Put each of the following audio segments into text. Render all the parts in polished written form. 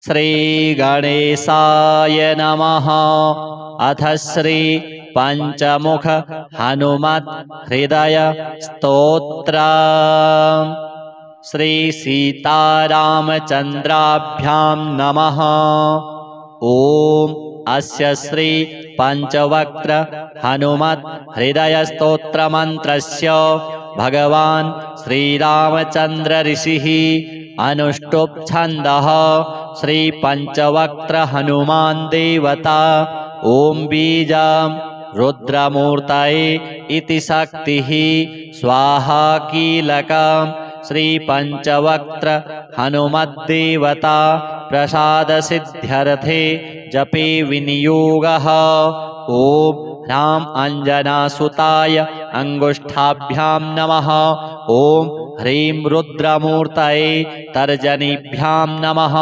श्रीगणेशाय नमः। अथ श्री पंचमुख हनुमत् हृदय स्तोत्र। श्री सीतारामचन्द्राभ्यां नमः। ओम अस्य श्री पंचवक्त्र हनुमत् हृदय स्तोत्र मंत्रस्य भगवान् श्रीरामचन्द्र ऋषिः अनुष्टुप् छन्दः। श्री पंचवक्त्र हनुमान् देवता ओम बीजं रुद्रमूर्तये इति शक्तिः स्वाहा कीलकम्। श्री पंचवक्त्र हनुमद्देवता प्रसाद सिद्ध्यर्थे जपे विनियोगः। ओम राम अंजनासुताय अंगुष्ठाभ्यां नमः। ओम ह्रीं रुद्रमूर्तये तर्जनीभ्यां नमः।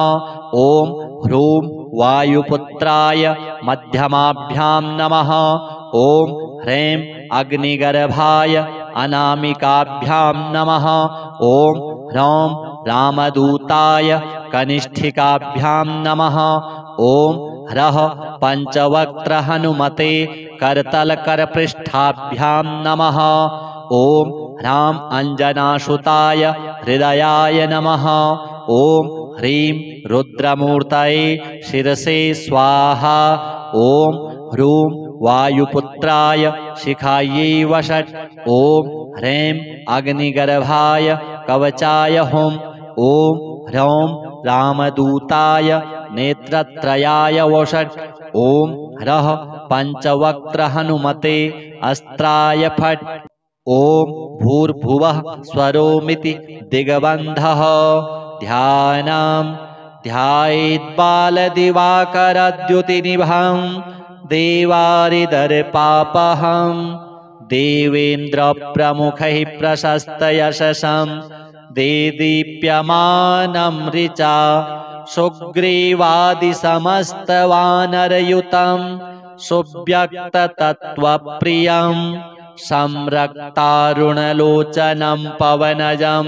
ओम ह्रूं वायुपुत्राय मध्यमाभ्यां नमः। ओम ह्रीं अग्निगर्भाय अनामिकाभ्यां नमः। ओम ह्रौं रामदूताय कनिष्ठिकाभ्यां नमः। ओम ह्रः पंचवक्त्र हनुमते करतलकरपृष्ठाभ्यां नमः। ओम ह्रां अंजनासुताय हृदयाय नमः। ओम ह्रीं रुद्रमूर्तये शिरसे स्वाहा। ओम ह्रूं वायुपुत्राय शिखायै वषट्। ओम ह्रीं अग्निगर्भाय कवचाय हुं। ओम ह्रौं रामदूताय नेत्रत्रयाय वषट्। ओम ह्रः पंचवक्त्र हनुमते अस्त्राय फट्। ओम भूर्भुवः स्वरोमिति दिग्बन्धः। ध्यानम् ध्यायेद्बालदिवाकरद्युतिनिभं देवारिदर्पापहं देवेन्द्रप्रमुखैः प्रशस्तयशसं देदीप्यमानं ऋचा सुग्रीवादिसमस्तवानरयुतं सुव्यक्ततत्त्वप्रियं संरक्तारुणलोचनं पवनजं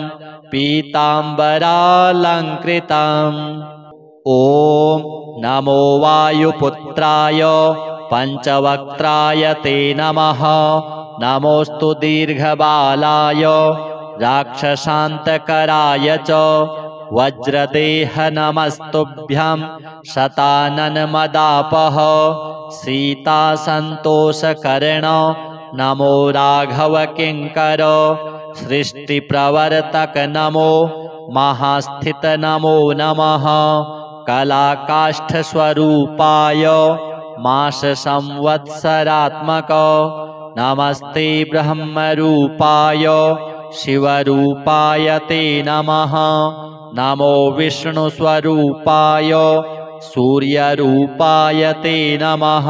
पीताम्बरालङ्कृतम्। ओम नमो वायुपुत्राय पंचवक्त्राय ते नमः। नमोस्तु दीर्घबालाय राक्षसान्तकराय च वज्रदेह नमस्तुभ्यं शताननमदापः सीतासन्तोषकर्ण नमो राघव किङ्कर सृष्टिप्रवर्तक नमो महास्थित नमो नमः। कलाकाष्ठस्वरूपाय मास संवत्सरात्मक नमस्ते ब्रह्मरूपाय शिवरूपाय ते नमः। नमो विष्णुस्वरूपाय सूर्यरूपाय ते नमः।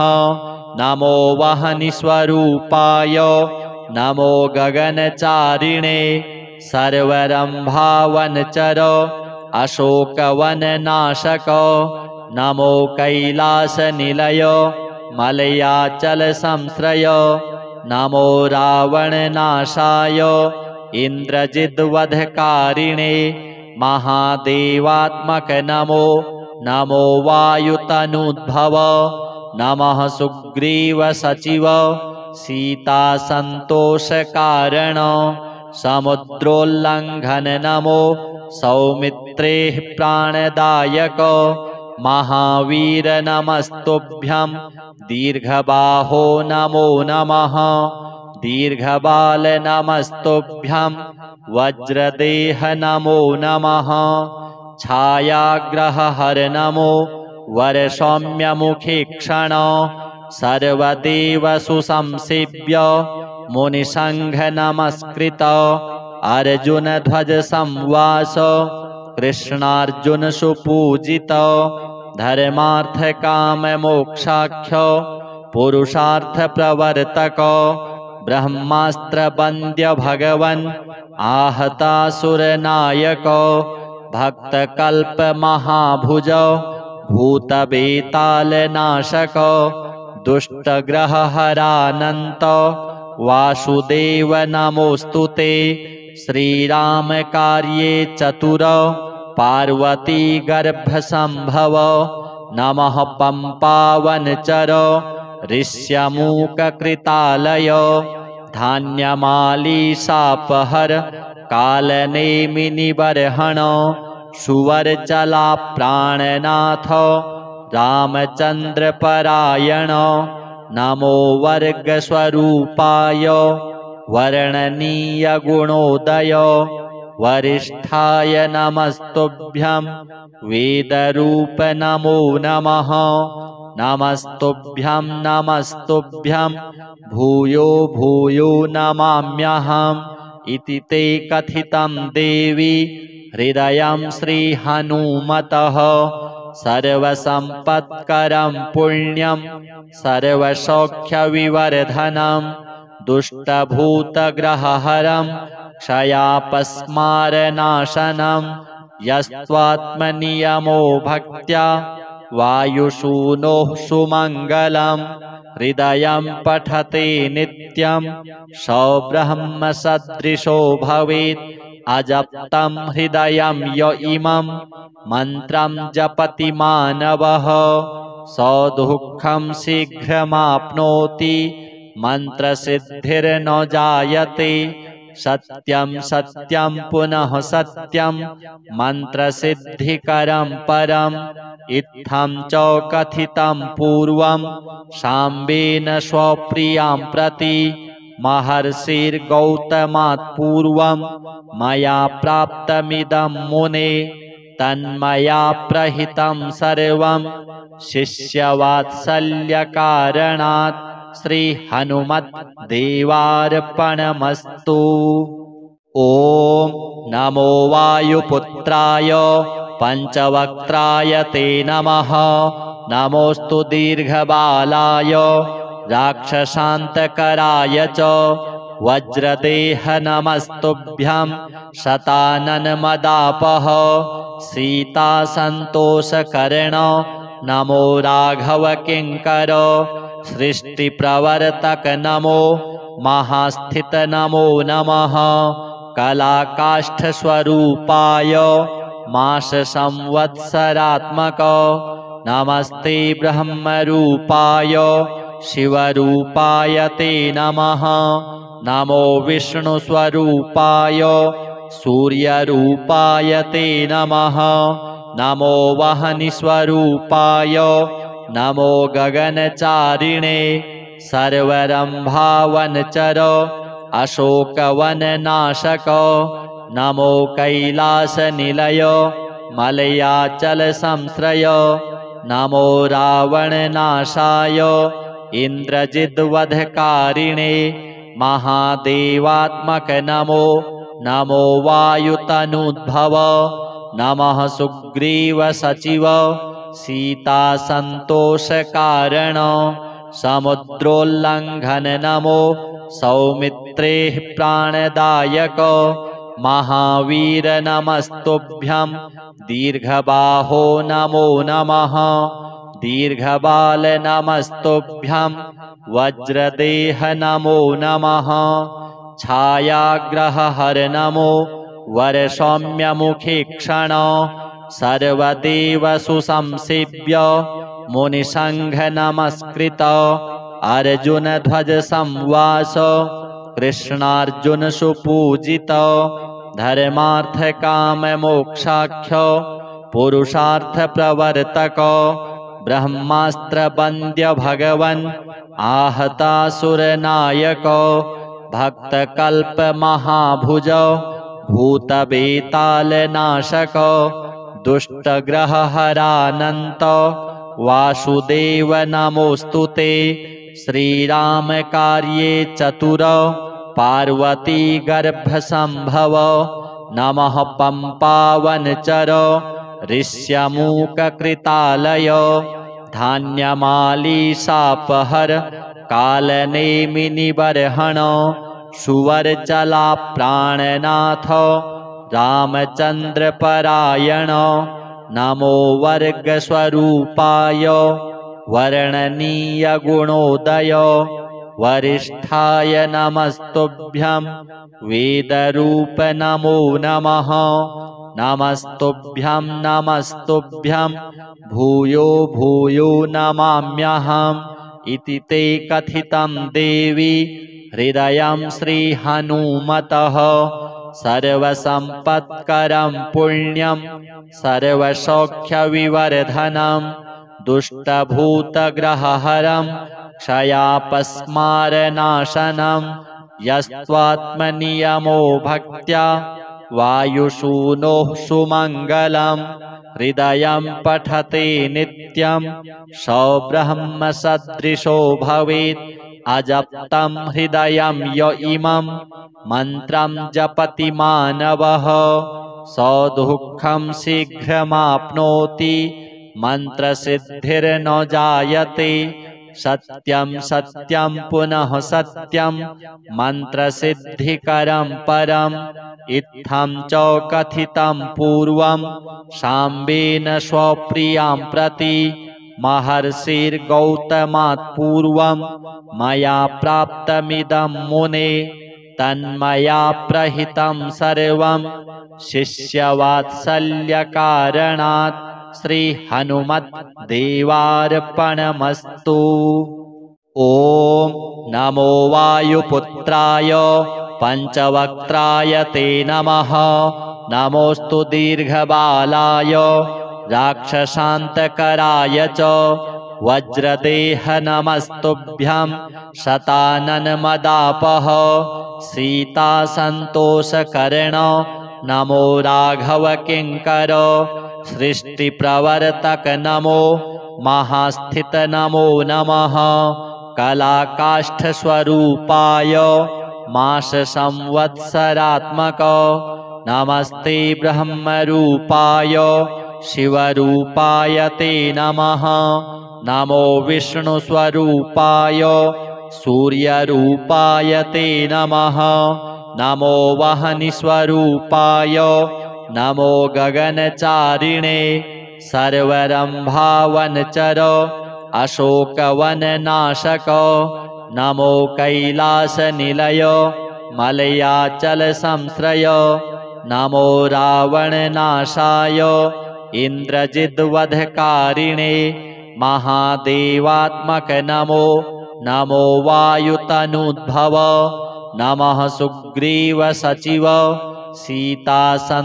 नमो वह्निस्वरूपाय नमो गगनचारिणे सर्वरंभावनचर अशोकवननाशक नमो कैलासनिलय मलयाचल संश्रय नमो रावणनाशाय इन्द्रजिद्वधकारिणे महादेवात्मक नमो नमो वायुतनुद्भव नमः सुग्रीव सचिव सीतासन्तोषकारण समुद्रोल्लङ्घन नमो सौमित्रेः प्राणदायक महावीर नमस्तुभ्यं दीर्घबाहो नमो नमः। दीर्घबाल नमस्तुभ्यं वज्रदेह नमो नमः। छायाग्रहहर नमो वरसौम्यमुखीक्षण सर्वदेव सुसंसेव्य मुनिसंघ नमस्कृत अर्जुन ध्वज संवास कृष्णार्जुन सुपूजित धर्मार्थ काम मोक्षाख्य पुरुषार्थ प्रवर्तक ब्रह्मास्त्र बंद्य भगवन् आहतासुर नायक भक्त कल्प महाभुज भूत बेताल नाशक दुष्ट ग्रह हरानंत वासुदेव नमोस्तुते। श्रीराम कार्ये चतुर पार्वती गर्भसंभव नमः पंपावनचर ऋष्यमूककृतालय धान्यमालीशापहर कालनेमिनिबर्हण सुवर्चला प्राणनाथ रामचन्द्रपरायण नमो वर्गस्वरूपाय वर्णनीयगुणोदय वरिष्ठाय नमस्तुभ्यं वेदरूप नमो नमः नमस्तुभ्यं नमस्तुभ्यं भूयो भूयो नमाम्यहम् इति ते कथितं देवी हृदयं श्रीहनुमतः सर्वसम्पत्करं पुण्यं सर्वसौख्यविवर्धनं दुष्टभूतग्रहहरं क्षयापस्मारनाशनं यस्त्वात्मनियमो भक्त्या वायुसूनोः सुमङ्गलं हृदयं पठते नित्यं सौब्रह्मसदृशो भवेत् अजप्तं हृदयं य इमं मन्त्रं जपति मानवः सौदुःखं शीघ्रमाप्नोति मन्त्रसिद्धिर्न जायते सत्यं सत्यं पुनः सत्यं मन्त्रसिद्धिकरं परम् इत्थं च कथितं पूर्वं शाम्बेन स्वप्रियां प्रति महर्षिर्गौतमात् पूर्वं मया प्राप्तमिदं मुने तन्मया प्रहितं सर्वं शिष्यवात्सल्यकारणात् श्रीहनुमद्देवार्पणमस्तु। ॐ नमो वायुपुत्राय पञ्चवक्त्राय ते नमः नमोऽस्तु दीर्घबालाय राक्षसान्तकराय च वज्रदेह नमस्तुभ्यं शताननमदापः सीतासन्तोषकर्ण नमो राघव किङ्कर सृष्टिप्रवर्तक नमो महास्थित नमो नमः कलाकाष्ठस्वरूपाय माससंवत्सरात्मक नमस्ते ब्रह्मरूपाय शिवरूपाय ते नमः नमो विष्णुस्वरूपाय सूर्यरूपाय ते नमः नमो वह्निस्वरूपाय नमो गगनचारिणे सर्वरम्भावनचर अशोकवननाशक नमो कैलासनिलय मलयाचलसंश्रय नमो रावणनाशाय इन्द्रजिद्वधकारिणे महादेवात्मक नमो नमो वायुतनुद्भव नमः सुग्रीवसचिव सीतासन्तोषकारण समुद्रोल्लङ्घन नमो सौमित्रेः प्राणदायक महावीर नमस्तुभ्यं दीर्घबाहो नमो नमः दीर्घबाल नमस्तुभ्यं वज्रदेह नमो नमः छायाग्रहहर नमो वरसौम्यमुखीक्षण सर्वदेवसु संसेव्य मुनिसङ्घ नमस्कृत अर्जुनध्वज संवास कृष्णार्जुन सुपूजित धर्मार्थ काम मोक्षाख्य पुरुषार्थ प्रवर्तक ब्रह्मास्त्र वन्द्य भगवन् आहतासुरनायक भक्तकल्प महाभुज भूतबेतालनाशक दुष्टग्रहहरानन्त वासुदेव नमोऽस्तुते श्रीराम कार्ये चतुर पार्वती गर्भसंभव नमः पंपावनचर ऋष्यमूककृतालय धान्यमालीशापहर कालनेमिनिबर्हण सुवर्चला प्राणनाथ रामचन्द्रपरायण नमो वर्गस्वरूपाय वर्णनीयगुणोदय वरिष्ठाय नमस्तुभ्यं वेदरूप नमो नमः नमस्तुभ्यं नमस्तुभ्यं भूयो भूयो नमाम्यहम् इति ते कथितं देवी हृदयं श्रीहनुमतः सर्वसम्पत्करं पुण्यं सर्वसौख्यविवर्धनं दुष्टभूतग्रहहरं क्षयापस्मारनाशनं यस्त्वात्मनियमो भक्त्या वायुसूनोः सुमङ्गलं हृदयं पठते नित्यं सौब्रह्मसदृशो भवेत् अजप्तं हृदयं य इमं मन्त्रं जपति मानवः सौदुःखं शीघ्रमाप्नोति मन्त्रसिद्धिर्न जायते सत्यं सत्यं पुनः सत्यं मन्त्रसिद्धिकरं परम् इत्थं च कथितं पूर्वं शाम्बेन स्वप्रियां प्रति महर्षिर्गौतमात् पूर्वं मया प्राप्तमिदं मुने तन्मया प्रहितं सर्वं शिष्यवात्सल्यकारणात् श्रीहनुमद्देवार्पणमस्तु। ॐ नमो वायुपुत्राय पञ्चवक्त्राय ते नमः। नमोऽस्तु दीर्घबालाय राक्षसान्तकराय च वज्रदेह नमस्तुभ्यं शताननमदापः सीतासन्तोषकर्ण नमो राघव किङ्कर सृष्टिप्रवर्तक नमो महास्थित नमो नमः कलाकाष्ठस्वरूपाय माससंवत्सरात्मक नमस्ते ब्रह्मरूपाय शिवरूपाय ते नमः। नमो विष्णुस्वरूपाय सूर्यरूपाय ते नमः। नमो वह्निस्वरूपाय नमो गगनचारिणे सर्वरम्भावनचर अशोकवननाशक नमो कैलासनिलय मलयाचलसंश्रय नमो रावणनाशाय इन्द्रजिद्वधकारिणे महादेवात्मक नमो नमो वायुतनुद्भव नमः सुग्रीवसचिव सीतासन्तोषकारण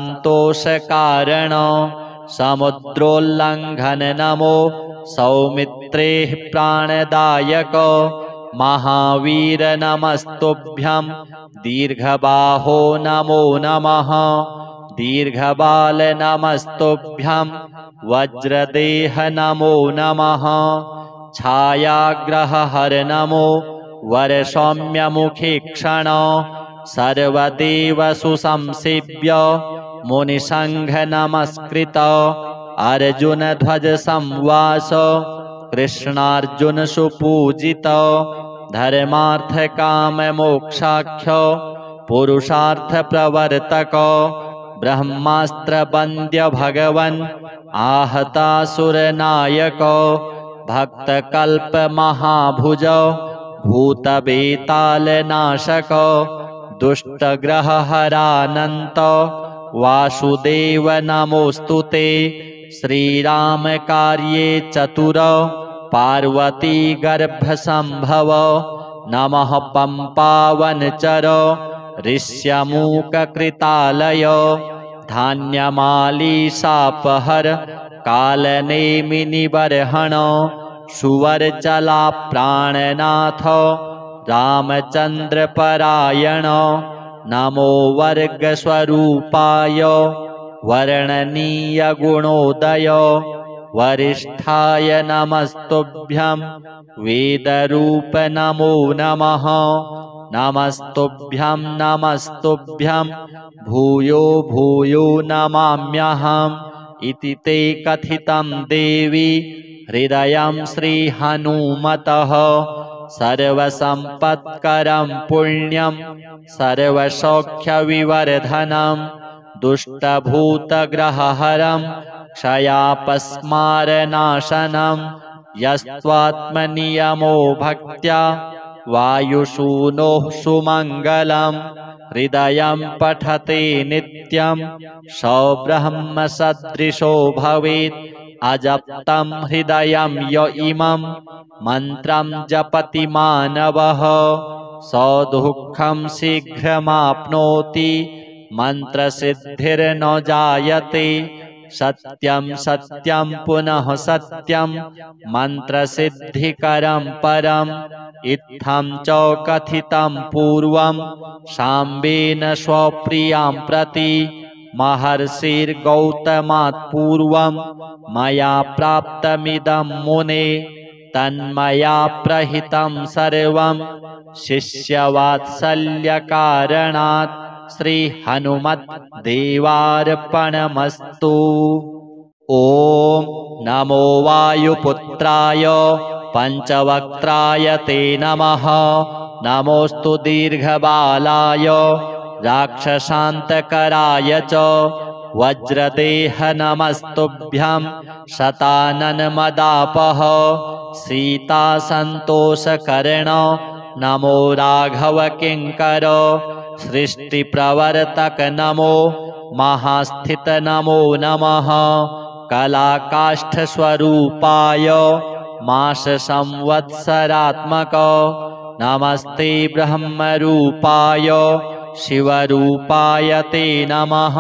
समुद्रोल्लङ्घन नमो सौमित्रेः प्राणदायक महावीर नमस्तुभ्यं दीर्घबाहो नमो नमः। दीर्घबाल नमस्तुभ्यं वज्रदेह नमो नमः। छायाग्रहहर नमो वरसौम्यमुखीक्षण सर्वदेवसु संसेव्य मुनिसङ्घ नमस्कृत अर्जुनध्वज संवास कृष्णार्जुन सुपूजित धर्मार्थकाममोक्षाख्य पुरुषार्थ प्रवर्तक ब्रह्मास्त्रवन्द्य भगवन् आहतासुरनायक भक्तकल्प महाभुज भूतबेतालनाशक दुष्टग्रहहरानन्त वासुदेव नमोऽस्तु ते। श्रीराम कार्ये चतुर पार्वती गर्भसंभव नमः पम्पावनचर ऋष्यमूककृतालय धान्यमालीशापहर कालनेमिनिबर्हण सुवर्चलाप्राणनाथ रामचन्द्रपरायण नमो वर्गस्वरूपाय वर्णनीयगुणोदय वरिष्ठाय नमस्तुभ्यं वेदरूप नमो नमः। नमस्तुभ्यं नमस्तुभ्यं भूयो भूयो नमाम्यहम् इति ते कथितं देवी हृदयं श्रीहनुमतः सर्वसम्पत्करं पुण्यं सर्वसौख्यविवर्धनं दुष्टभूतग्रहहरं क्षयापस्मारनाशनं यस्त्वात्मनियमो भक्त्या वायुसूनोः सुमङ्गलं हृदयं पठते नित्यं स ब्रह्मसदृशो भवेत् अजप्तं हृदयं य इमं मन्त्रं जपति मानवः स दुःखं शीघ्रमाप्नोति मन्त्रसिद्धिर्न जायते सत्यं सत्यं पुनः सत्यं मन्त्रसिद्धिकरं परम् इत्थं च कथितं पूर्वं शाम्बेन स्वप्रियां प्रति महर्षिर्गौतमात् पूर्वं मया प्राप्तमिदं मुने तन्मया प्रहितं सर्वं शिष्यवात्सल्यकारणात् श्रीहनुमद्देवार्पणमस्तु। ॐ नमो वायुपुत्राय पञ्चवक्त्राय ते नमः। नमोऽस्तु दीर्घबालाय राक्षसान्तकराय च वज्रदेह नमस्तुभ्यं शताननमदापः सीतासन्तोषकर्ण नमो राघव किङ्कर सृष्टिप्रवर्तक नमो महास्थित नमो नमः कलाकाष्ठस्वरूपाय माससंवत्सरात्मक नमस्ते ब्रह्मरूपाय शिवरूपाय ते नमः।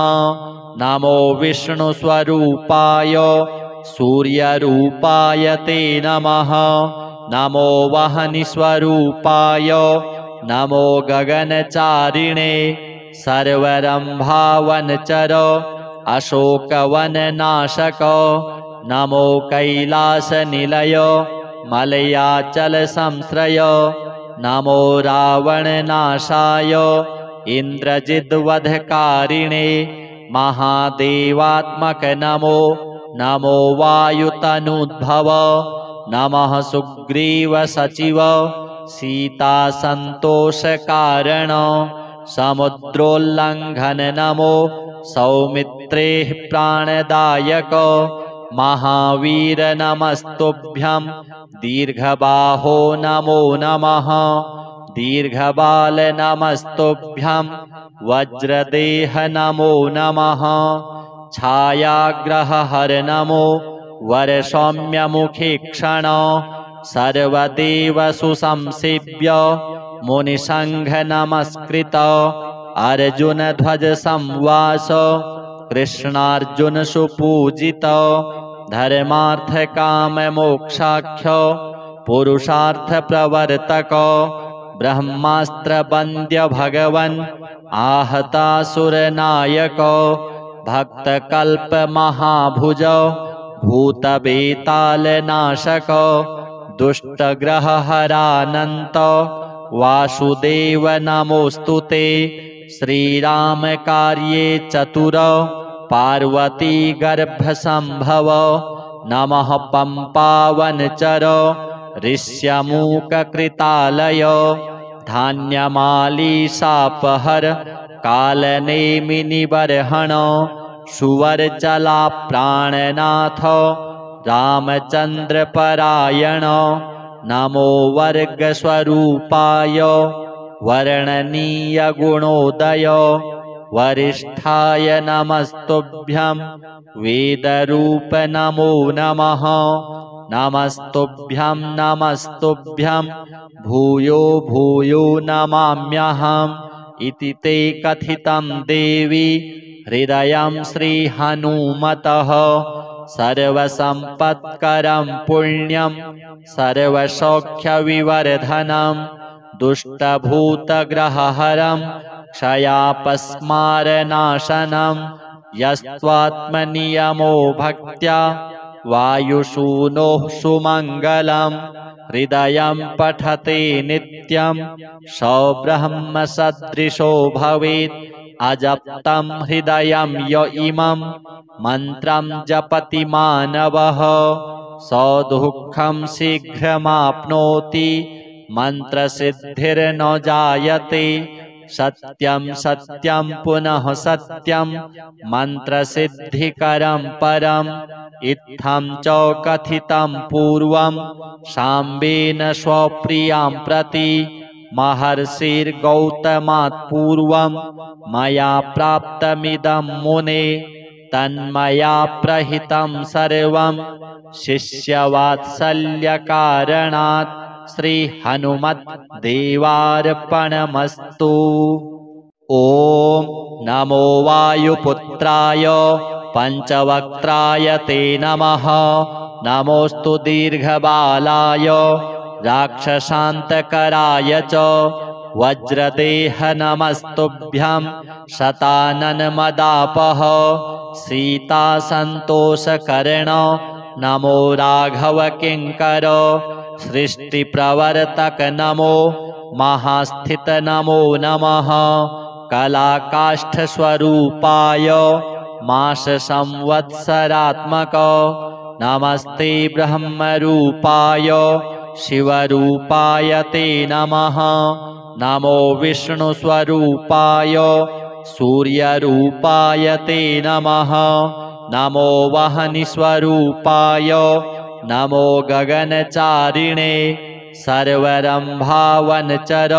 नमो विष्णुस्वरूपाय सूर्यरूपाय ते नमः। नमो वह्निस्वरूपाय नमो गगनचारिणे सर्वरम्भावनचर अशोकवननाशक नमो कैलासनिलय मलयाचलसंश्रय नमो रावणनाशाय इन्द्रजिद्वधकारिणे महादेवात्मक नमो नमो वायुतनुद्भव नमः सुग्रीवसचिव सीतासन्तोषकारण समुद्रोल्लङ्घन नमो सौमित्रेः प्राणदायक महावीर नमस्तुभ्यं दीर्घबाहो नमो नमः दीर्घबाल नमस्तुभ्यं वज्रदेह नमो नमः छायाग्रहहर नमो वरसौम्यमुखीक्षण सर्वदेवसु संसेव्य मुनिसङ्घ नमस्कृत अर्जुनध्वज संवास कृष्णार्जुन सुपूजित धर्मार्थ काम मोक्षाख्य पुरुषार्थ प्रवर्तक ब्रह्मास्त्र वन्द्य भगवन् आहतासुरनायक भक्तकल्प महाभुज भूतबेतालनाशक दुष्टग्रहहरानन्त वासुदेव नमोऽस्तुते श्रीराम कार्ये चतुर पार्वती गर्भसंभव नमः पम्पावनचर ऋष्यमूककृतालय धान्यमाली सापहर कालनेमिनिबर्हण सुवर्चला प्राणनाथ रामचन्द्रपरायण नमो वर्गस्वरूपाय वर्णनीय गुणोदय वरिष्ठाय नमस्तुभ्यं वेदरूप नमो नमः नमस्तुभ्यं नमस्तुभ्यं भूयो भूयो नमाम्यहम् इति ते कथितं देवी हृदयं श्रीहनुमतः सर्वसम्पत्करं पुण्यं सर्वसौख्यविवर्धनं दुष्टभूतग्रहहरं क्षयापस्मारनाशनं यस्त्वात्मनियमो भक्त्या वायुसूनोः सुमङ्गलं हृदयं पठते नित्यं स ब्रह्मसदृशो भवेत् अजप्तं हृदयं य इमं मन्त्रं जपति मानवः स दुःखं शीघ्रमाप्नोति मन्त्रसिद्धिर्न जायते सत्यं सत्यं पुनः सत्यं मन्त्रसिद्धिकरं परम् इत्थं च कथितं पूर्वं शाम्बेन स्वप्रियां प्रति महर्षिर्गौतमात् पूर्वं मया प्राप्तमिदं मुने तन्मया प्रहितं सर्वं शिष्यवात्सल्यकारणात् श्रीहनुमद्देवार्पणमस्तु। ॐ नमो वायुपुत्राय पञ्चवक्त्राय ते नमः। नमोऽस्तु दीर्घबालाय राक्षसान्तकराय च वज्रदेह नमस्तुभ्यं शताननमदापः सीतासन्तोषकर्ण नमो राघव किङ्कर सृष्टिप्रवर्तक नमो महास्थित नमो नमः कलाकाष्ठस्वरूपाय माससंवत्सरात्मक नमस्ते ब्रह्मरूपाय शिवरूपाय ते नमः। नमो विष्णुस्वरूपाय सूर्यरूपाय ते नमः। नमो वह्निस्वरूपाय नमो गगनचारिणे सर्वरम्भावनचर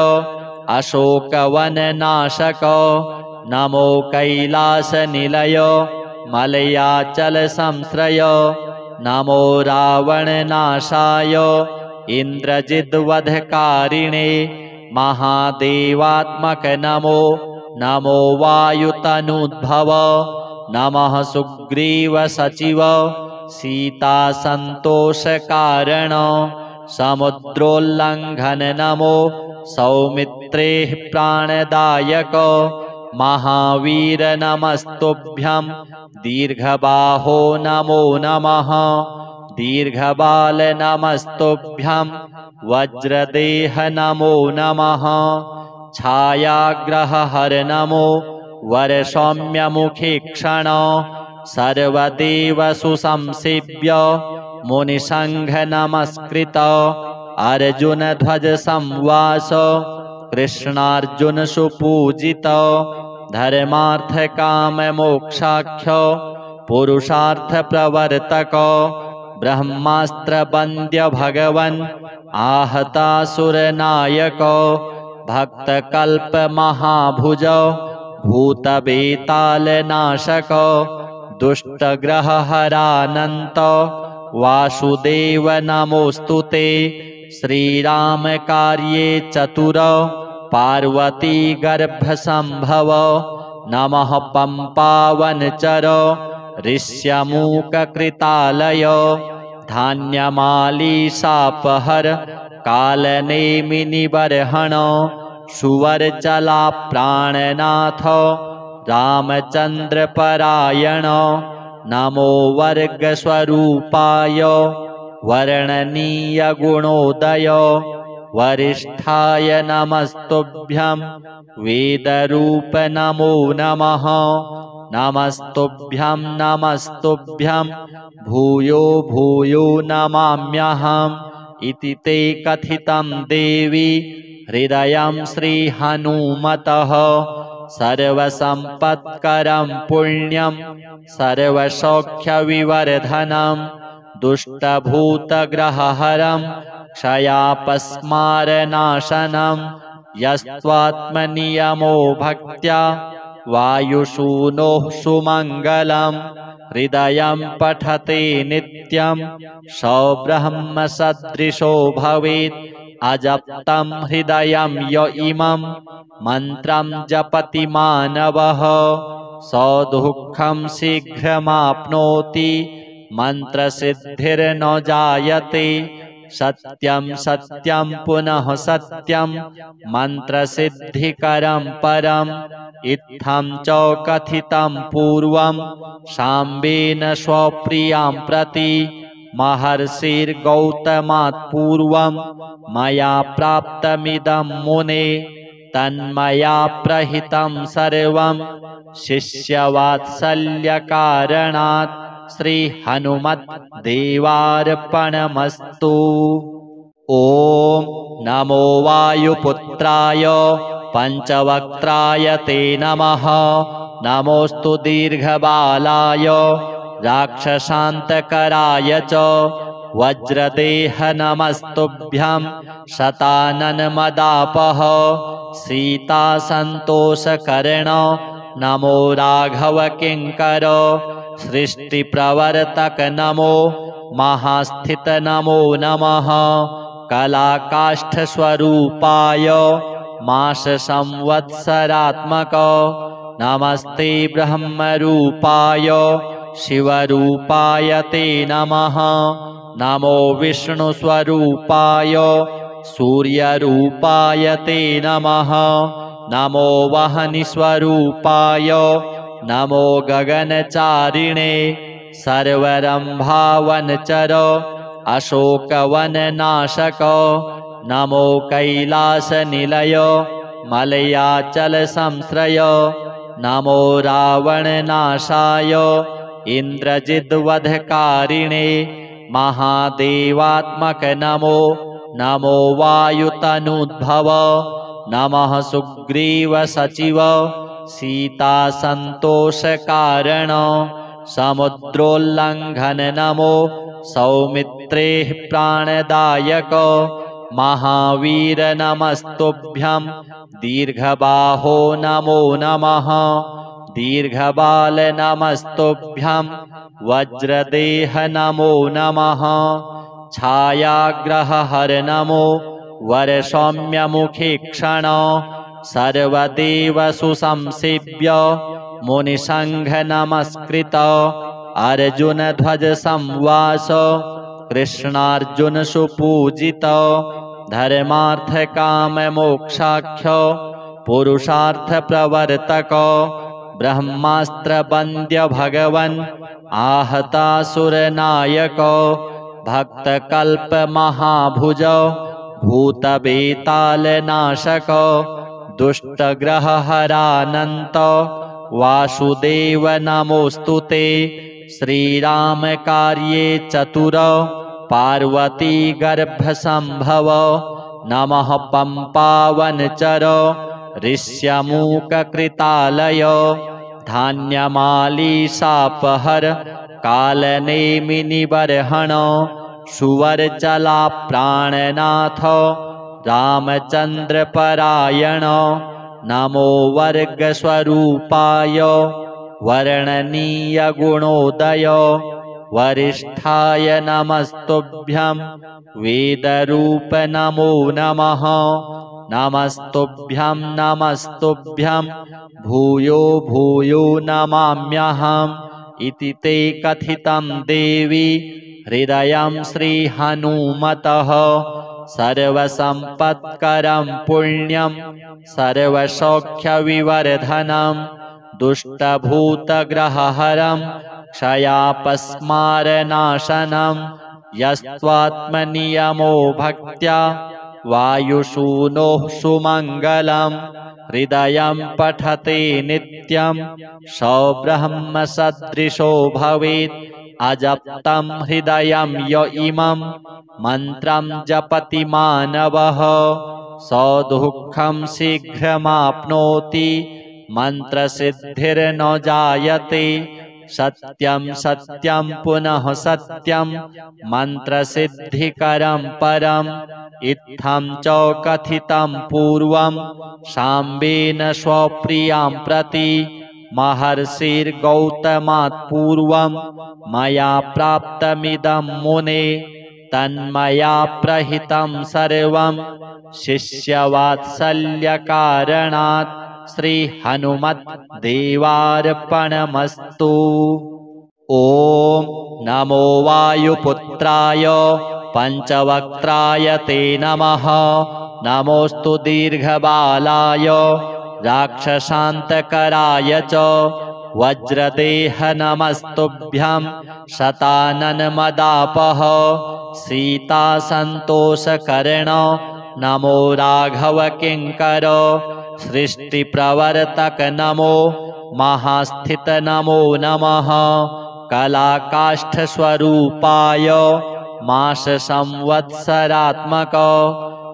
अशोकवननाशक नमो कैलासनिलय मलयाचलसंश्रय नमो रावणनाशाय इन्द्रजिद्वधकारिणे महादेवात्मक नमो नमो वायुतनुद्भव नमः सुग्रीवसचिव सीतासन्तोषकारण समुद्रोल्लङ्घन नमो सौमित्रेः प्राणदायक महावीर नमस्तुभ्यं दीर्घबाहो नमो नमः। दीर्घबाल नमस्तुभ्यं वज्रदेह नमो नमः। छायाग्रहहर नमो वरसौम्यमुखीक्षण सर्वदेवसु संसेव्य मुनिसङ्घ नमस्कृत अर्जुनध्वज संवास कृष्णार्जुन सुपूजित धर्मार्थ काम मोक्षाख्य पुरुषार्थ प्रवर्तक ब्रह्मास्त्र वन्द्य भगवन् आहतासुरनायक भक्तकल्प महाभुज भूतबेतालनाशक दुष्टग्रहहरानन्त वासुदेव नमोऽस्तुते। श्रीराम कार्ये चतुर पार्वती गर्भसंभव नमः पम्पावनचर ऋष्यमूककृतालय धान्यमाली सापहर कालनेमिनिबर्हण सुवर्चला प्राणनाथ रामचन्द्रपरायण नमो वर्गस्वरूपाय वर्णनीय गुणोदय वरिष्ठाय नमस्तुभ्यं वेदरूप नमो नमः। नमस्तुभ्यं नमस्तुभ्यं भूयो भूयो नमाम्यहम् इति ते कथितं देवी हृदयं श्रीहनुमतः सर्वसम्पत्करं पुण्यं सर्वसौख्यविवर्धनं दुष्टभूतग्रहहरं क्षयापस्मारनाशनं यस्त्वात्मनियमो भक्त्या वायुसूनोः सुमङ्गलं हृदयं पठते नित्यं सौब्रह्मसदृशो भवेत् अजप्तं हृदयं य इमं मन्त्रं जपति मानवः सौदुःखं शीघ्रमाप्नोति मन्त्रसिद्धिर्न जायते। सत्यं सत्यं पुनः सत्यं मन्त्रसिद्धिकरं परम् इत्थं च कथितं पूर्वं शाम्बेन स्वप्रियां प्रति महर्षिर्गौतमात् पूर्वं मया प्राप्तमिदं मुने तन्मया प्रहितं सर्वं शिष्यवात्सल्यकारणात् श्रीहनुमद्देवार्पणमस्तु। ॐ नमो वायुपुत्राय पञ्चवक्त्राय ते नमः नमोऽस्तु दीर्घबालाय राक्षसान्तकराय च वज्रदेह नमस्तुभ्यं शताननमदापः सीतासन्तोषकर्ण नमो राघव किङ्कर सृष्टिप्रवर्तक नमो महास्थित नमो नमः कलाकाष्ठस्वरूपाय माससंवत्सरात्मक नमस्ते ब्रह्मरूपाय शिवरूपाय ते नमः नमो विष्णुस्वरूपाय सूर्यरूपाय ते नमः नमो वह्निस्वरूपाय नमो गगनचारिणे सर्वरम्भावनचर अशोकवननाशक नमो कैलासनिलय मलयाचलसंश्रय नमो रावणनाशाय इन्द्रजिद्वधकारिणे महादेवात्मक नमो नमो वायुतनुद्भव नमः सुग्रीवसचिव सीतासन्तोषकारण समुद्रोल्लङ्घन नमो सौमित्रेः प्राणदायक महावीर नमस्तुभ्यं दीर्घबाहो नमो नमः दीर्घबाल नमस्तुभ्यं वज्रदेह नमो नमः छायाग्रहहर नमो वरसौम्यमुखीक्षण सर्वदेवसु संसेव्य मुनिसङ्घ नमस्कृत अर्जुनध्वज संवास कृष्णार्जुन सुपूजित धर्मार्थ काम मोक्षाख्य पुरुषार्थ प्रवर्तक ब्रह्मास्त्र वन्द्य भगवन् आहतासुरनायक भक्तकल्प महाभुज भूतबेतालनाशक दुष्टग्रहहरानन्त वासुदेव नमोऽस्तुते श्रीराम कार्ये चतुर पार्वती गर्भसंभव नमः पम्पावनचर ऋष्यमूककृतालय धान्यमाली सापहर कालनेमिनिबर्हण सुवर्चला प्राणनाथ रामचन्द्रपरायण नमो वर्गस्वरूपाय वर्णनीय गुणोदय वरिष्ठाय नमस्तुभ्यं वेदरूप नमो नमः नमस्तुभ्यं नमस्तुभ्यं भूयो भूयो नमाम्यहम् इति ते कथितं देवी हृदयं श्रीहनुमतः सर्वसम्पत्करं पुण्यं सर्वसौख्यविवर्धनं दुष्टभूतग्रहहरं क्षयापस्मारनाशनं यस्त्वात्मनियमो भक्त्या वायुसूनोः सुमङ्गलं हृदयं पठते नित्यं सौब्रह्मसदृशो भवेत् अजप्तं हृदयं य इमं मन्त्रं जपति मानवः सौदुःखं शीघ्रमाप्नोति मन्त्रसिद्धिर्न जायते सत्यं सत्यं पुनः सत्यं मन्त्रसिद्धिकरं परम् इत्थं च कथितं पूर्वं शाम्बेन स्वप्रियां प्रति महर्षिर्गौतमात् पूर्वं मया प्राप्तमिदं मुने तन्मया प्रहितं सर्वं शिष्यवात्सल्यकारणात् श्रीहनुमद्देवार्पणमस्तु। ॐ नमो वायुपुत्राय पञ्चवक्त्राय ते नमः नमोऽस्तु दीर्घबालाय राक्षसान्तकराय च वज्रदेह नमस्तुभ्यं शताननमदापः सीतासन्तोषकर्ण नमो राघव किङ्कर सृष्टिप्रवर्तक नमो महास्थित नमो नमः कलाकाष्ठस्वरूपाय माससंवत्सरात्मक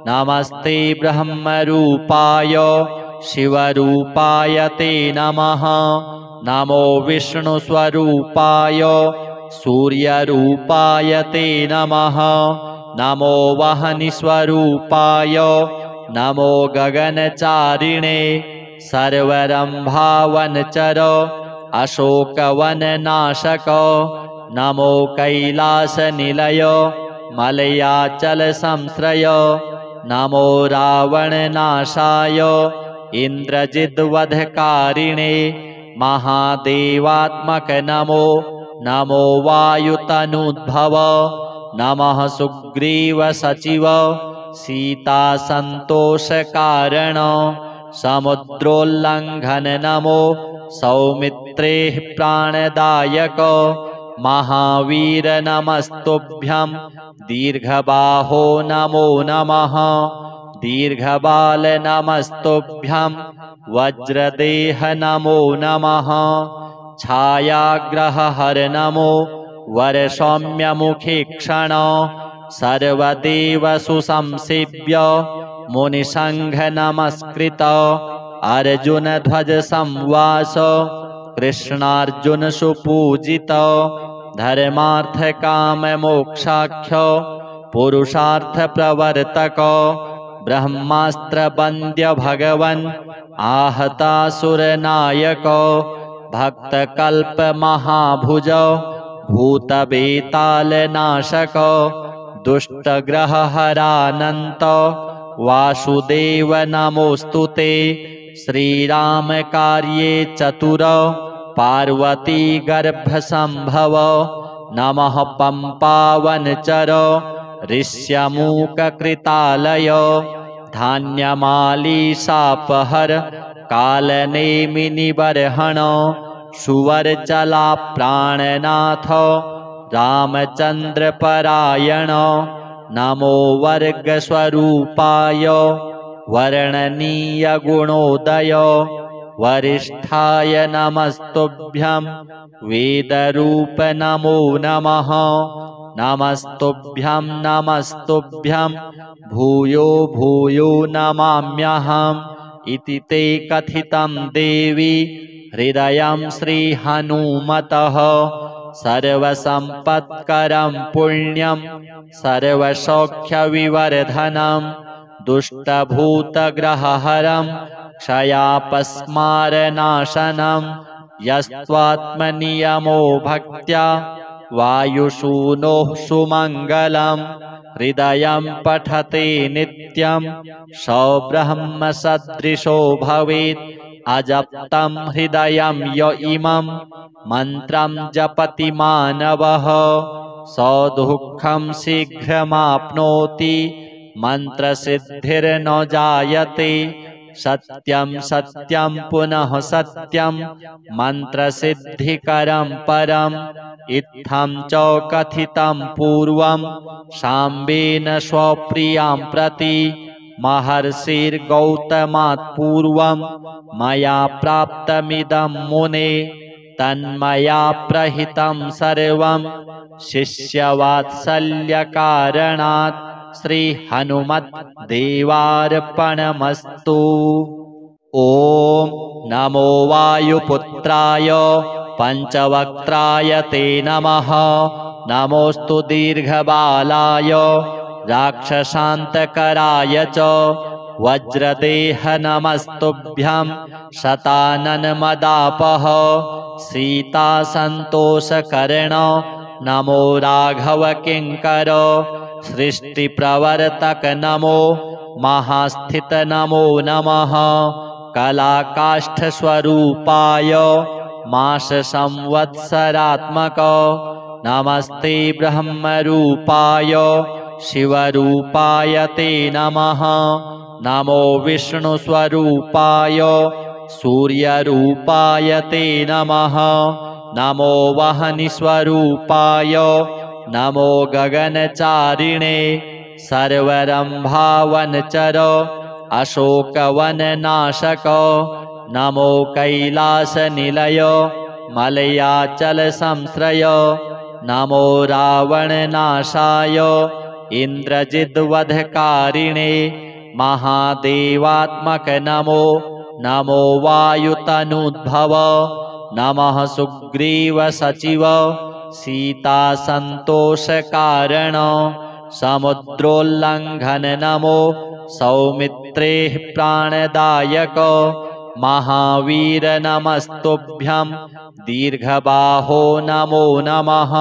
नमस्ते ब्रह्मरूपाय शिवरूपाय ते नमः। नमो विष्णुस्वरूपाय सूर्यरूपाय ते नमः। नमो वह्निस्वरूपाय नमो गगनचारिणे सर्वरम्भावनचर अशोकवननाशक। नमो कैलासनिलय मलयाचलसंश्रय। नमो रावणनाशाय इन्द्रजिद्वधकारिणे महादेवात्मक नमो। नमो वायुतनुद्भव नमः सुग्रीवसचिव सीतासन्तोषकारण। समुद्रोल्लङ्घन नमो सौमित्रेः प्राणदायक। महावीर नमस्तुभ्यं दीर्घबाहो नमो नमः। दीर्घबाल नमस्तुभ्यं वज्रदेह नमो नमः। छायाग्रहहर नमो वरसौम्यमुखीक्षण। सर्वदेवसु संसेव्य मुनिसङ्घ नमस्कृत। अर्जुनध्वज संवास कृष्णार्जुन सुपूजित। धर्मार्थ काम मोक्षाख्य पुरुषार्थ प्रवर्तक। ब्रह्मास्त्र वन्द्य भगवन् आहतासुरनायक। भक्तकल्प महाभुज भूतबेतालनाशक। दुष्टग्रहहरानन्त वासुदेव नमोऽस्तुते। श्रीराम कार्ये चतुर पार्वती गर्भसंभव। नमः पम्पावनचर ऋष्यमूककृतालय। धान्यमाली शापहर कालनेमिनिबर्हण। सुवर्चला प्राणनाथ रामचन्द्रपरायण। नमो वर्गस्वरूपाय वर्णनीयगुणोदय। वरिष्ठाय नमस्तुभ्यं वेदरूप नमो नमः। नमस्तुभ्यं नमस्तुभ्यं भूयो भूयो नमाम्यहम्। इति ते कथितं देवी हृदयं श्रीहनुमतः। सर्वसम्पत्करं पुण्यं सर्वसौख्यविवर्धनं। दुष्टभूतग्रहहरं क्षयापस्मारनाशनं। यस्त्वात्मनियमो भक्त्या वायुसूनोः सुमङ्गलं। हृदयं पठते नित्यं सौब्रह्मसदृशो भवेत्। अजप्तं हृदयं य इमं मन्त्रं जपति मानवः सौदुःखं शीघ्रमाप्नोति। मन्त्रसिद्धिर्न जायते। सत्यं सत्यं पुनः सत्यं मन्त्रसिद्धिकरं परम्। इत्थं च कथितं पूर्वं साम्बेन स्वप्रियां प्रति। महर्षिर्गौतमात् पूर्वं मया प्राप्तमिदं मुने। तन्मया प्रहितं सर्वं शिष्यवात्सल्यकारणात्। श्रीहनुमद्देवार्पणमस्तु। ॐ नमो वायुपुत्राय पञ्चवक्त्राय ते नमः। नमोऽस्तु दीर्घबालाय राक्षसान्तकराय च। वज्रदेह नमस्तुभ्यं शताननमदापः। सीतासन्तोषकर्ण नमो राघव किङ्कर। सृष्टिप्रवर्तक नमो महास्थित नमो नमः। कलाकाष्ठस्वरूपाय माससंवत्सरात्मक। नमस्ते ब्रह्मरूपाय शिवरूपाय ते नमः। नमो विष्णुस्वरूपाय सूर्यरूपाय ते नमः। नमो वह्निस्वरूपाय नमो गगनचारिणे सर्वरम्भावनचर अशोकवननाशक। नमो कैलासनिलय मलयाचलसंश्रय। नमो रावणनाशाय इन्द्रजिद्वधकारिणे महादेवात्मक नमो। नमो वायुतनुद्भव नमः सुग्रीवसचिव सीतासन्तोषकारण समुद्रोल्लङ्घन नमो सौमित्रेः प्राणदायक महावीर नमस्तुभ्यं दीर्घबाहो नमो नमः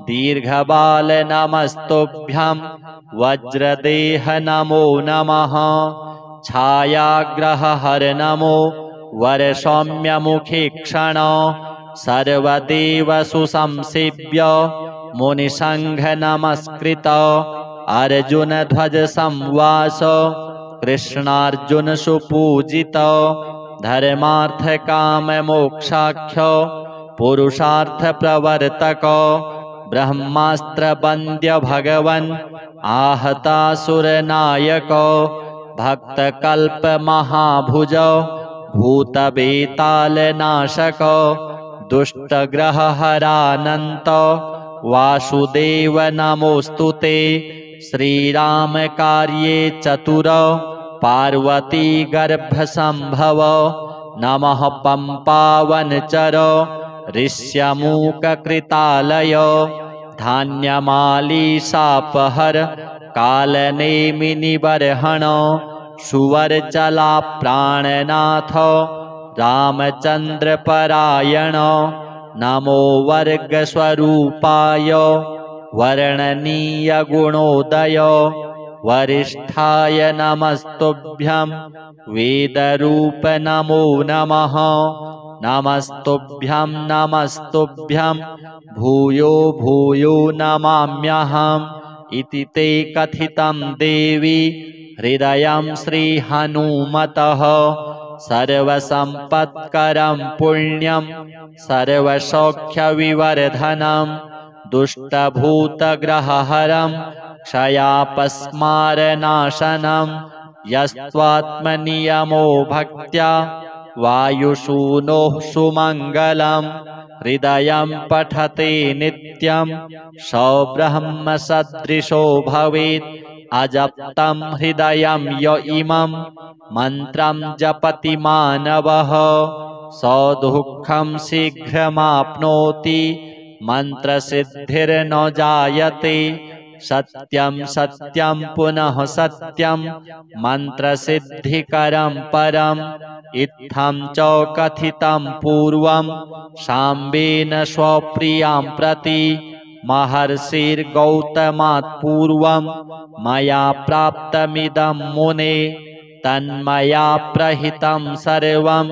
दीर्घबाल नमस्तुभ्यं वज्रदेह नमो नमः छायाग्रहहर नमो वरसौम्यमुखीक्षण सर्वदेवसु संसेव्य मुनिसङ्घ नमस्कृत अर्जुनध्वज संवास कृष्णार्जुन सुपूजित धर्मार्थकाममोक्षाख्य पुरुषार्थ प्रवर्तक ब्रह्मास्त्र वन्द्य भगवन् आहतासुरनायक भक्तकल्प महाभुज भूतबेतालनाशक दुष्टग्रहहरानन्त वासुदेव नमोऽस्तुते श्रीरामकार्ये चतुर पार्वती गर्भसम्भव नमः पम्पावनचर ऋष्यमूककृतालय धान्यमाली सापहर कालनेमिनिबर्हण सुवर्चला प्राणनाथ रामचन्द्रपरायण नमो वर्गस्वरूपाय वर्णनीयगुणोदय वरिष्ठाय नमस्तुभ्यं वेदरूप नमो नमः नमस्तुभ्यं नमस्तुभ्यं भूयो भूयो नमाम्यहम् इति ते कथितं देवी हृदयं श्रीहनुमतः सर्वसम्पत्करं पुण्यं सर्वसौख्यविवर्धनं दुष्टभूतग्रहहरं क्षयापस्मारनाशनं यस्त्वात्मनियमो भक्त्या वायुसूनोः सुमङ्गलं हृदयं पठते नित्यं सौब्रह्मसदृशो भवेत् अजप्तं हृदयं य इमं मन्त्रं जपति मानवः सौदुःखं शीघ्रमाप्नोति मन्त्रसिद्धिर्न जायते सत्यं सत्यं पुनः सत्यं मन्त्रसिद्धिकरं परम् इत्थं च कथितं पूर्वं शाम्बेन स्वप्रियां प्रति महर्षिर्गौतमात् पूर्वं मया प्राप्तमिदं मुने तन्मया प्रहितं सर्वं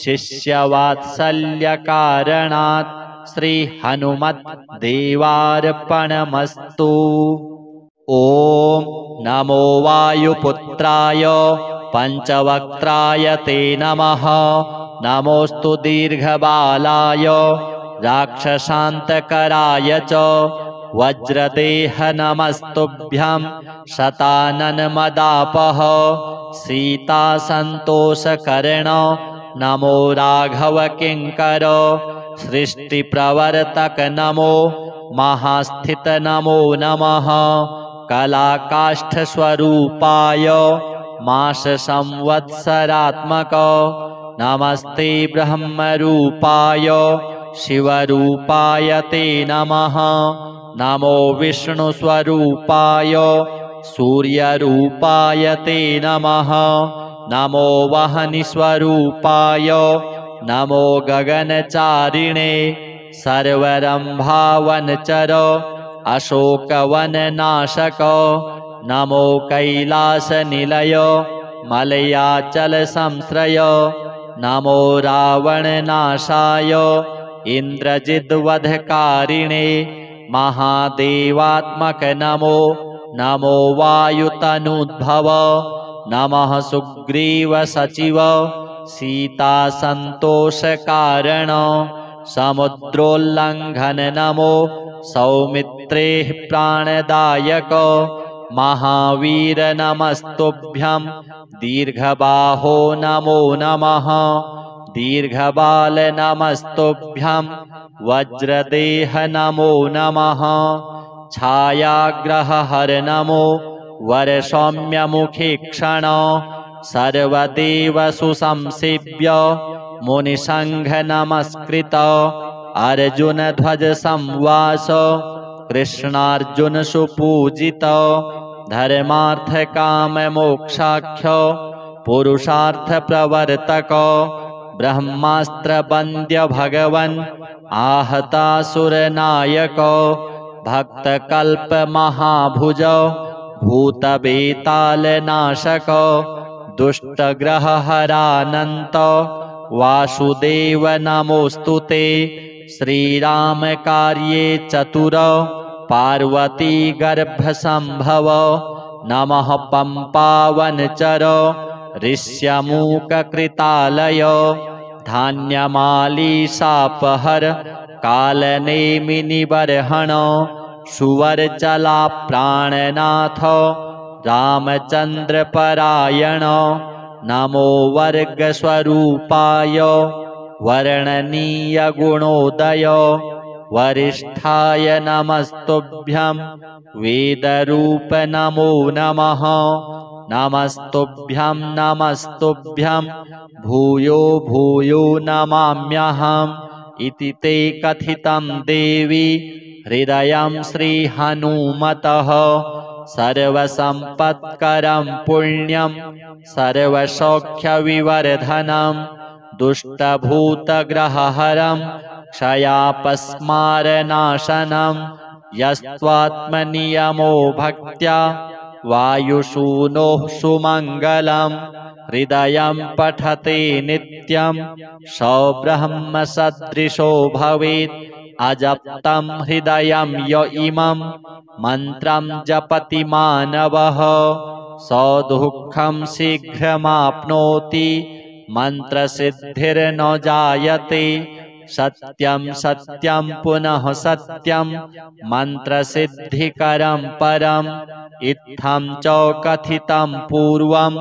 शिष्यवात्सल्यकारणात् श्रीहनुमद्देवार्पणमस्तु। ॐ नमो वायुपुत्राय पञ्चवक्त्राय ते नमः नमोऽस्तु दीर्घबालाय राक्षसान्तकराय च वज्रदेह नमस्तुभ्यं शताननमदापः सीतासन्तोषकर्ण नमो राघव किङ्कर सृष्टिप्रवर्तक नमो महास्थित नमो नमः कलाकाष्ठस्वरूपाय माससंवत्सरात्मक नमस्ते ब्रह्मरूपाय शिवरूपाय ते नमः नमो विष्णुस्वरूपाय सूर्यरूपाय ते नमः नमो वह्निस्वरूपाय नमो गगनचारिणे सर्वरम्भावनचर अशोकवननाशक नमो कैलासनिलय मलयाचलसंश्रय नमो रावणनाशाय इन्द्रजिद्वधकारिणे महादेवात्मक नमो नमो वायुतनुद्भव नमः सुग्रीवसचिव सीतासन्तोषकारण समुद्रोल्लङ्घन नमो सौमित्रेः प्राणदायक महावीर नमस्तुभ्यं दीर्घबाहो नमो नमः दीर्घबाल नमस्तुभ्यं वज्रदेह नमो नमः छायाग्रहहर नमो वरसौम्यमुखीक्षण सर्वदेवसु संसेव्य मुनिसंघ नमस्कृत अर्जुनध्वज संवास कृष्णार्जुन सुपूजित धर्मार्थ काम मोक्षाख्य पुरुषार्थ प्रवर्तक ब्रह्मास्त्र वन्द्य भगवन् आहतासुर नायक भक्त कल्प महाभुज भूत बेताल नाशक दुष्ट ग्रह हरानंत वासुदेव नमोस्तुते श्रीराम कार्ये चतुर पार्वती गर्भ संभव नमः पंपावनचर ऋष्यमूक कृतालय धान्यमाली सापहर कालनेमिनिबर्हण सुवर्चला प्राणनाथ रामचंद्र परायण नमो वर्गस्वरूपाय वर्णनीय गुणोदय वरिष्ठाय नमस्तुभ्यं वेदरूप नमो नमः नमस्तुभ्यं नमस्तुभ्यं भूयो भूयो नमाम्यहम् इति ते कथितं देवी हृदयं श्रीहनुमतः सर्वसम्पत्करं पुण्यं सर्वसौख्यविवर्धनं दुष्टभूतग्रहहरं क्षयापस्मारनाशनं यस्त्वात्मनियमो भक्त्या वायुसूनोः सुमङ्गलं हृदयं पठते नित्यं सौब्रह्मसदृशो भवेत् अजप्तं हृदयं य इमं मन्त्रं जपति मानवः सौदुःखं शीघ्रमाप्नोति मन्त्रसिद्धिर्न जायते सत्यं सत्यं पुनः सत्यं मन्त्रसिद्धिकरं परम् इत्थं च कथितं पूर्वं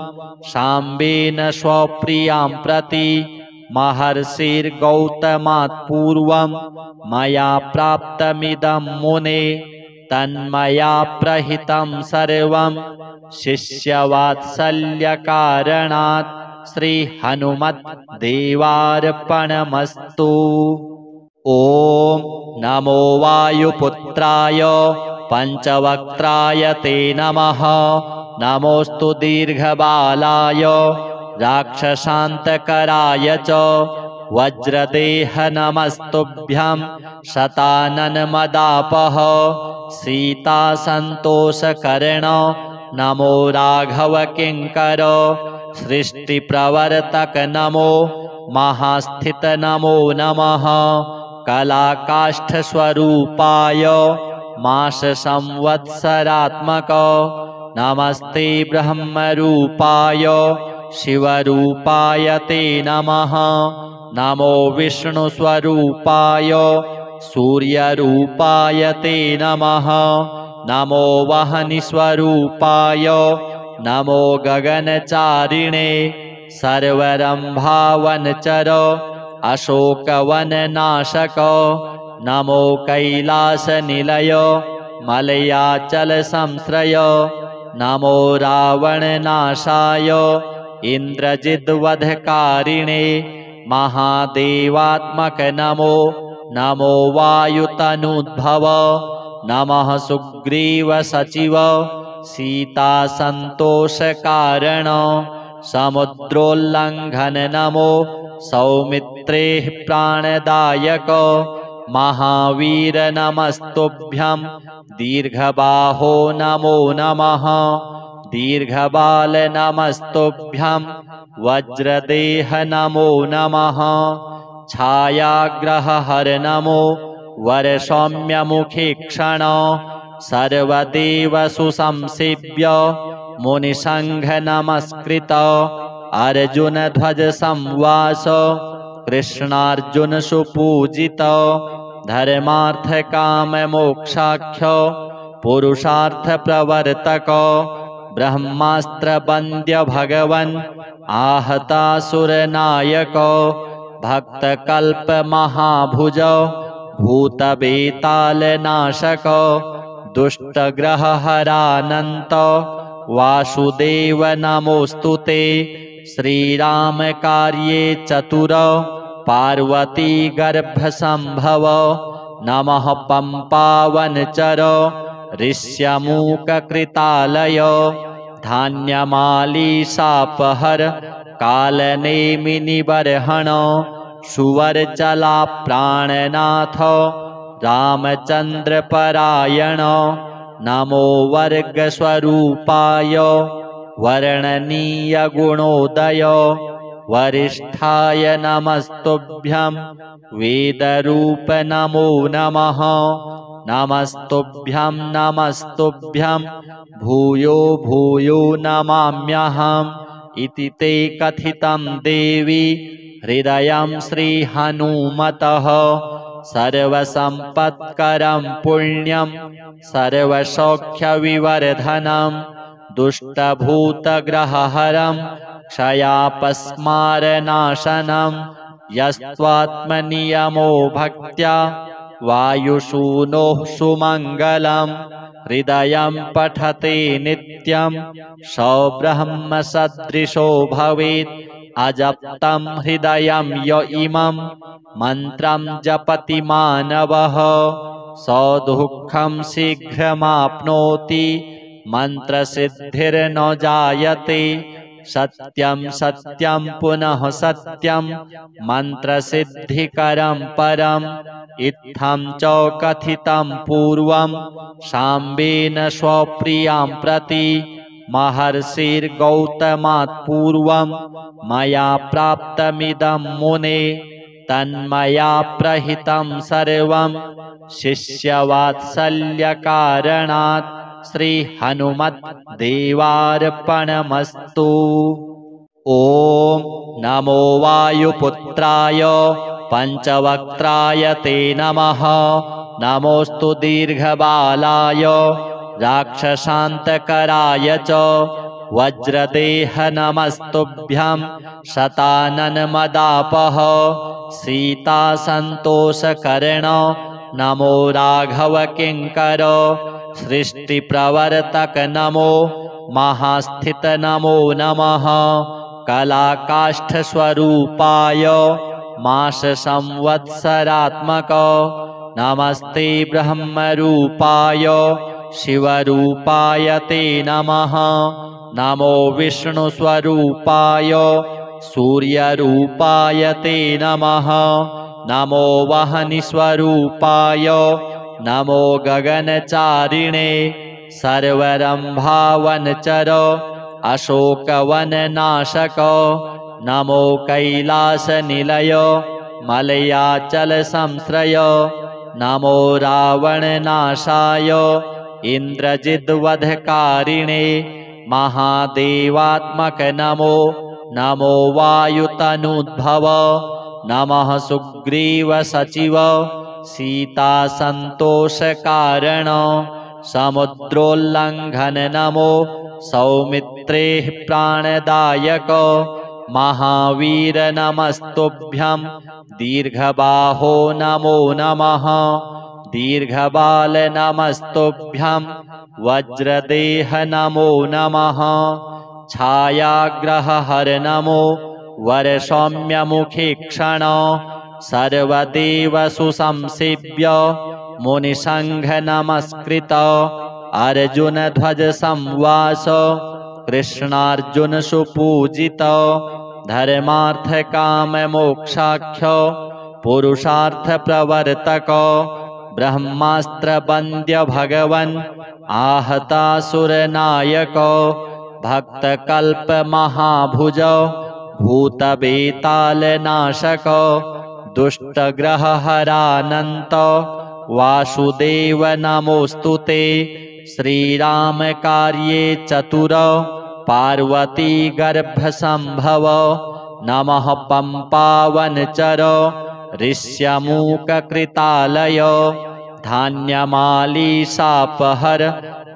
शाम्बेन स्वप्रियां प्रति महर्षिर्गौतमात् पूर्वं मया प्राप्तमिदं मुने तन्मया प्रहितं सर्वं शिष्यवात्सल्यकारणात् श्रीहनुमद्देवार्पणमस्तु। ॐ नमो वायुपुत्राय पञ्चवक्त्राय ते नमः नमोऽस्तु दीर्घबालाय राक्षसान्तकराय च वज्रदेह नमस्तुभ्यं शताननमदापः सीतासन्तोषकर्ण नमो राघव किङ्कर सृष्टिप्रवर्तक नमो महास्थित नमो नमः कलाकाष्ठस्वरूपाय माससंवत्सरात्मक नमस्ते ब्रह्मरूपाय शिवरूपाय ते नमः नमो विष्णुस्वरूपाय सूर्यरूपाय ते नमः नमो वह्निस्वरूपाय नमो गगनचारिणे सर्वरम्भावनचर अशोकवननाशक नमो कैलासनिलय मलयाचलसंश्रय नमो रावणनाशाय इन्द्रजिद्वधकारिणे महादेवात्मक नमो नमो वायुतनुद्भव नमः सुग्रीवसचिव सीतासन्तोषकारण समुद्रोल्लङ्घन नमो सौमित्रेः प्राणदायक महावीर नमस्तुभ्यं दीर्घबाहो नमो नमः दीर्घबाल नमस्तुभ्यं वज्रदेह नमो नमः छायाग्रहहर नमो वरसौम्यमुखीक्षण सर्वदेवसु संसेव्य मुनिसंघ नमस्कृत अर्जुनध्वज संवास कृष्णार्जुन सुपूजित धर्मार्थ काम मोक्षाख्य पुरुषार्थ प्रवर्तक ब्रह्मास्त्र वन्द्य भगवन् आहतासुर नायक भक्त कल्प महाभुज भूत बेताल नाशक दुष्ट ग्रह हरानंत वासुदेव नमोऽस्तु ते। श्रीरामकार्ये चतुर पार्वती गर्भसम्भव नमः पम्पावनचर ऋष्यमूककृतालय धान्यमालीशापहर कालनेमिनिबर्हण सुवर्चला प्राणनाथ रामचन्द्रपरायण नमो वर्गस्वरूपाय वर्णनीयगुणोदय वरिष्ठाय नमस्तुभ्यं वेदरूप नमो नमः नमस्तुभ्यं नमस्तुभ्यं भूयो भूयो नमाम्यहम् इति ते कथितं देवी हृदयं श्रीहनुमतः सर्वसम्पत्करं पुण्यं सर्वसौख्यविवर्धनं दुष्टभूतग्रहहरं क्षयापस्मारनाशनं यस्त्वात्मनियमो भक्त्या वायुसूनोः सुमङ्गलं हृदयं पठते नित्यं सौब्रह्मसदृशो भवेत् अजप्तं हृदयं य इमं मन्त्रं जपति मानवः सौदुःखं शीघ्रमाप्नोति मन्त्रसिद्धिर्न जायते सत्यं सत्यं पुनः सत्यं मन्त्रसिद्धिकरं परम् इत्थं च कथितं पूर्वं शाम्बेन स्वप्रियां प्रति महर्षिर्गौतमात् पूर्वं मया प्राप्तमिदं मुने तन्मया प्रहितं सर्वं शिष्यवात्सल्यकारणात् श्रीहनुमद्देवार्पणमस्तु। ॐ नमो वायुपुत्राय पञ्चवक्त्राय ते नमः नमोऽस्तु दीर्घबालाय राक्षसान्तकराय च वज्रदेह नमस्तुभ्यं शताननमदापः सीतासन्तोषकर्ण नमो राघव किङ्कर सृष्टिप्रवर्तक नमो महास्थित नमो नमः कलाकाष्ठस्वरूपाय माससंवत्सरात्मक नमस्ते ब्रह्मरूपाय शिवरूपाय ते नमः नमो विष्णुस्वरूपाय सूर्यरूपाय ते नमः नमो वह्निस्वरूपाय नमो गगनचारिणे सर्वरम्भावनचर अशोकवननाशक नमो कैलासनिलय मलयाचलसंश्रय नमो रावणनाशाय इन्द्रजिद्वधकारिणे महादेवात्मक नमो नमो वायुतनुद्भव नमः सुग्रीवसचिव सीतासन्तोषकारण समुद्रोल्लङ्घन नमो सौमित्रेः प्राणदायक महावीर नमस्तुभ्यं दीर्घबाहो नमो नमः दीर्घबाल नमस्तुभ्यं वज्रदेह नमो नमः छायाग्रहहर नमो वरसौम्यमुखीक्षण सर्वदेवसु संसेव्य मुनिसङ्घ नमस्कृत अर्जुनध्वज संवास कृष्णार्जुन सुपूजित धर्मार्थकाममोक्षाख्य पुरुषार्थ प्रवर्तक ब्रह्मास्त्रवन्द्य भगवन् आहतासुरनायक भक्तकल्पमहाभुज भूतवेतालनाशक दुष्टग्रहहरानन्त वासुदेव नमोऽस्तु ते श्रीरामकार्ये चतुर पार्वती गर्भसम्भव नमः पम्पावनचर ऋष्यमूककृतालय धान्यमालीशापहर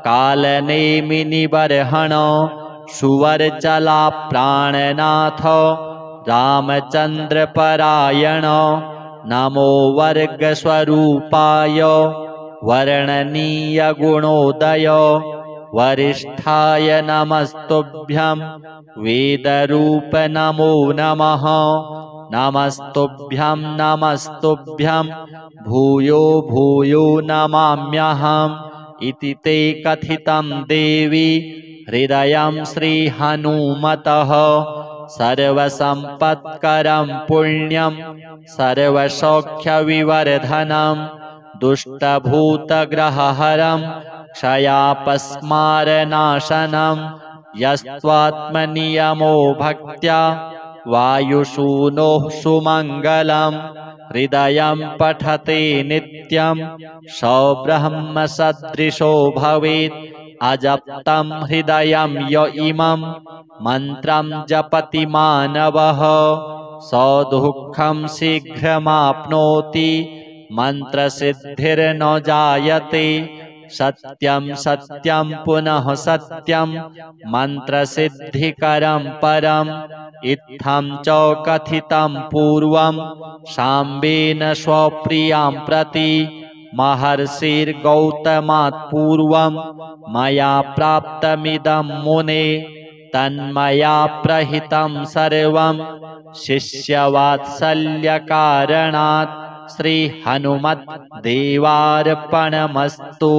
कालनेमिनिबर्हण सुवर्चला प्राणनाथ रामचन्द्रपरायण नमो वर्गस्वरूपाय वर्णनीयगुणोदय वरिष्ठाय नमस्तुभ्यं वेदरूप नमो नमः नमस्तुभ्यं नमस्तुभ्यं भूयो भूयो नमाम्यहम् इति ते कथितं देवी हृदयं श्रीहनुमतः सर्वसम्पत्करं पुण्यं सर्वसौख्यविवर्धनं दुष्टभूतग्रहहरं क्षयापस्मारनाशनं यस्त्वात्मनियमो भक्त्या वायुसूनोः सुमङ्गलं हृदयं पठते नित्यं सौब्रह्मसदृशो भवेत् अजप्तं हृदयं य इमं मन्त्रं जपति मानवः सौदुःखं शीघ्रमाप्नोति मन्त्रसिद्धिर्न जायते सत्यं सत्यं पुनः सत्यं मन्त्रसिद्धिकरं परम् इत्थं च कथितं पूर्वं शाम्बेन स्वप्रियां प्रति महर्षिर्गौतमात् पूर्वं मया प्राप्तमिदं मुने तन्मया प्रहितं सर्वं शिष्यवात्सल्यकारणात् श्रीहनुमद्देवार्पणमस्तु।